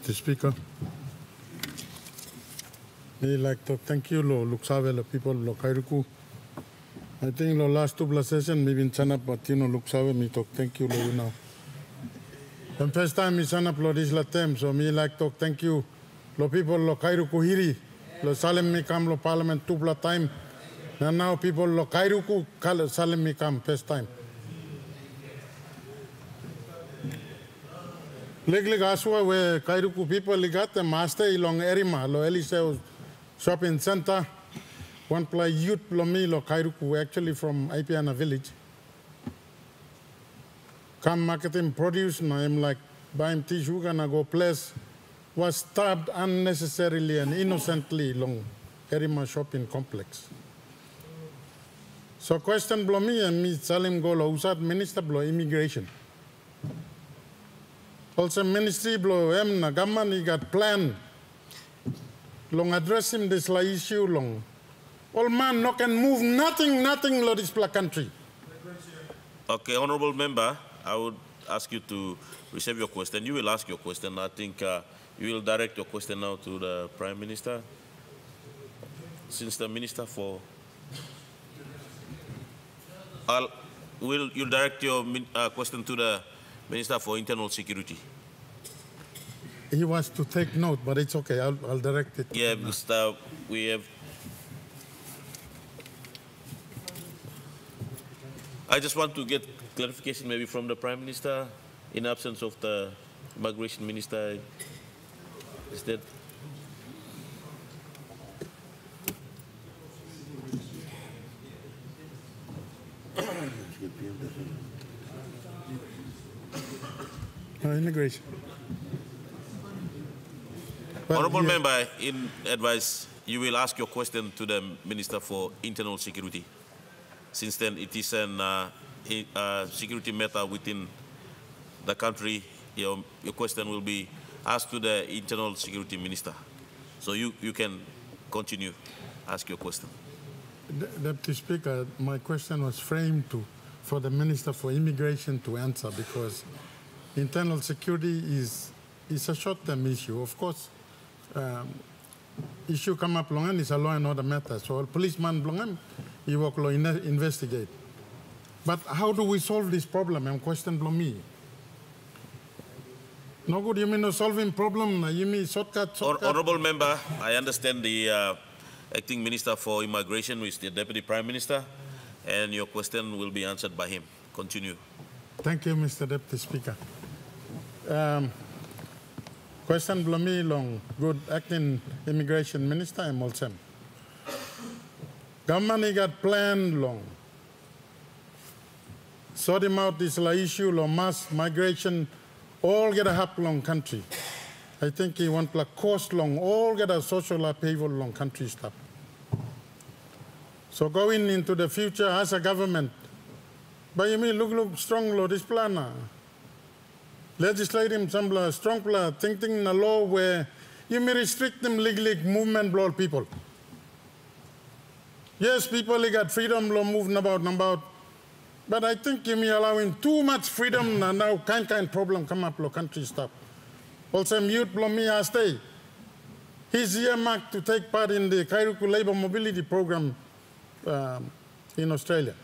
Deputy Speaker. Me like to thank you, lo Luxave, people, lo Kairuku. I think the last two session, maybe in Chanap, but you know, Luxave, me talk thank you, lo, you know. The first time me Chanap, lo, this la tem, so me like to thank you, lo people, lo Kairuku hiri, lo Salem me come, lo Parliament two time. And now people, lo Kairuku, Salem me come, first time. Leg aswa where Kairuku people got the master along Erima, lo Eliseo shopping center. One play youth lo me lo Kairuku actually from Ipiana village. Come marketing produce na I'm like buying tissue gonna go place was stabbed unnecessarily and innocently long Erima shopping complex. So question blow me and me Salim go lo usat minister blow immigration. Also, ministry blow na government he got plan long addressing this la issue long. All man no can move nothing lo this country. Okay, honorable member, I would ask you to receive your question. You will ask your question. I think you will direct your question now to the Prime Minister. Since the Minister for will you direct your question to the Minister for Internal Security? He wants to take note, but it's okay. I'll direct it. Yeah, because we have. I just want to get clarification maybe from the Prime Minister in absence of the Immigration Minister. Is that? Immigration. Honourable Member, in advice, you will ask your question to the Minister for Internal Security. Since then, it is a security matter within the country. Your question will be asked to the Internal Security Minister. So you can continue, ask your question. Deputy Speaker, my question was framed for the Minister for Immigration to answer because internal security is a short-term issue. Of course, issue come up long and it's a law and order matter. So a policeman long he work law investigate. But how do we solve this problem? And question blow me. No good, you mean no solving problem, you mean shortcut. Honourable Member, I understand the Acting Minister for Immigration, who is the Deputy Prime Minister, and your question will be answered by him. Continue. Thank you, Mr. Deputy Speaker. Question below me long, good Acting Immigration Minister, I'm also. Government got planned long. Sort him out this issue long mass migration, all get a hap long country. I think he want like cost long, all get a social upheaval long country stuff. So going into the future as a government, but you mean look strong law this plan. Legislating some strong plan, thinking a law where you may restrict them legally movement blow people. Yes, people they got freedom law moving about, but I think you may allowing too much freedom now kind problem come up law country stuff. Also mute blow me stay. He's earmarked to take part in the Kairuku Labour Mobility Program in Australia.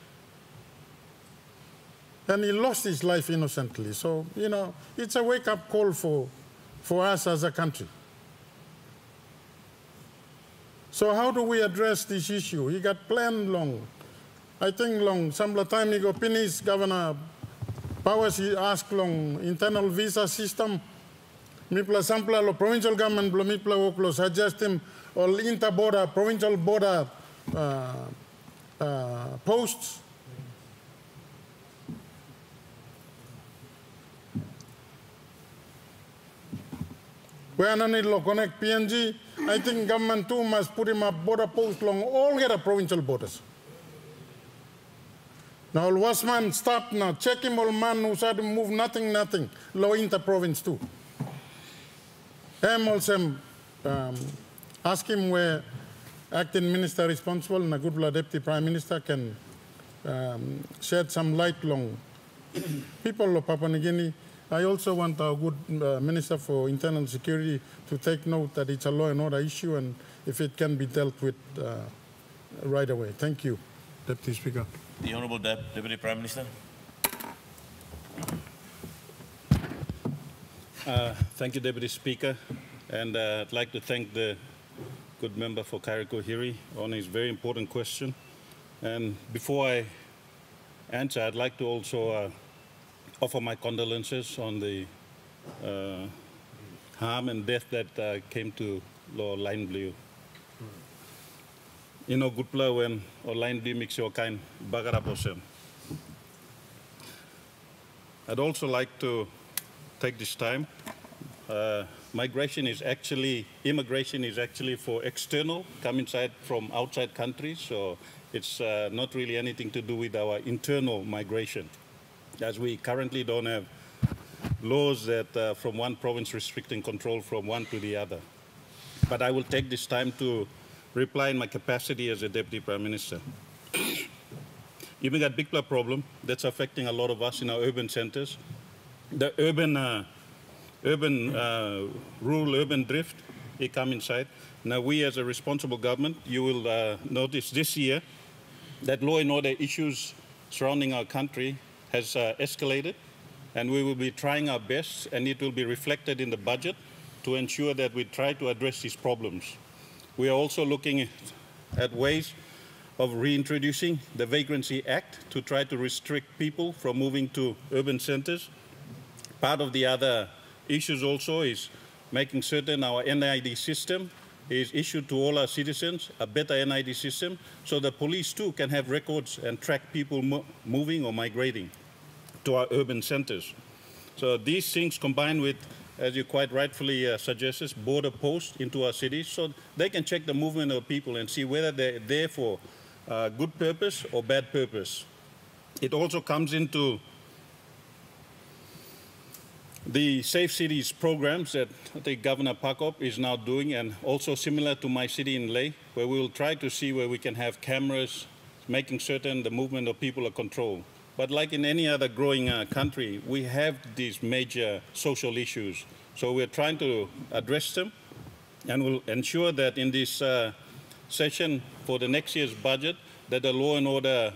And he lost his life innocently. So, you know, it's a wake-up call for us as a country. So how do we address this issue? He got planned long. I think long, some time he got finished, Governor Powers, he asked long internal visa system. Mipla sampla lo provincial government lo mipla oklo suggest him or inter-border, provincial border posts. Where none lo connect PNG, I think government too must put him up border post long all get a provincial borders. Now Wasman stop now, check him all man who said move nothing, low inter-province too. I'm also ask him where acting minister responsible and a good deputy prime minister can shed some light long people of Papua New Guinea I also want our good Minister for Internal Security to take note that it's a law and order issue, and if it can be dealt with right away. Thank you, Deputy Speaker. The Honourable Deputy Prime Minister. Thank you, Deputy Speaker, and I'd like to thank the good member for Kairuku on his very important question. And before I answer, I'd like to also offer my condolences on the harm and death that came to Lord Line Blue. Ino gutla when or Line Blue mix your kind bagaraposem. I'd also like to take this time. Immigration is actually for external, come inside from outside countries, so it's not really anything to do with our internal migration, as we currently don't have laws that from one province restricting control from one to the other. But I will take this time to reply in my capacity as a Deputy Prime Minister. You've got a big problem that's affecting a lot of us in our urban centers. The rural urban drift, it come inside. Now we as a responsible government, you will notice this year that law and order issues surrounding our country has escalated, and we will be trying our best, and it will be reflected in the budget to ensure that we try to address these problems. We are also looking at ways of reintroducing the Vagrancy Act to try to restrict people from moving to urban centers. Part of the other issues also is making certain our NID system is issued to all our citizens, a better NID system, so the police too can have records and track people moving or migrating to our urban centers. So these things combined with, as you quite rightfully suggested, border posts into our cities, so they can check the movement of people and see whether they're there for good purpose or bad purpose. It also comes into the Safe Cities programs that I think Governor Pakop is now doing, and also similar to my city in Leh, where we will try to see where we can have cameras, making certain the movement of people are controlled. But like in any other growing country, we have these major social issues. So we're trying to address them, and we'll ensure that in this session for the next year's budget, that the law and order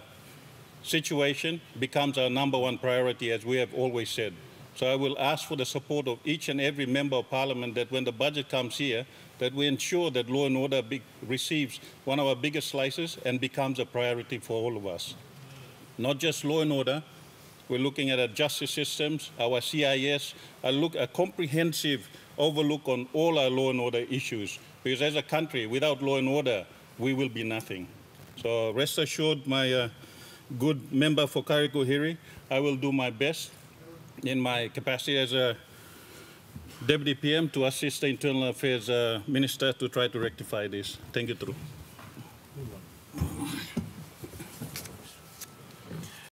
situation becomes our #1 priority, as we have always said. So I will ask for the support of each and every member of parliament that when the budget comes here, that we ensure that law and order receives one of our biggest slices and becomes a priority for all of us. Not just law and order, we're looking at our justice systems, our CIS, a comprehensive overlook on all our law and order issues. Because as a country, without law and order, we will be nothing. So rest assured, my good member for Kairuku, I will do my best in my capacity as a Deputy PM to assist the Internal Affairs Minister to try to rectify this. Thank you, Drew.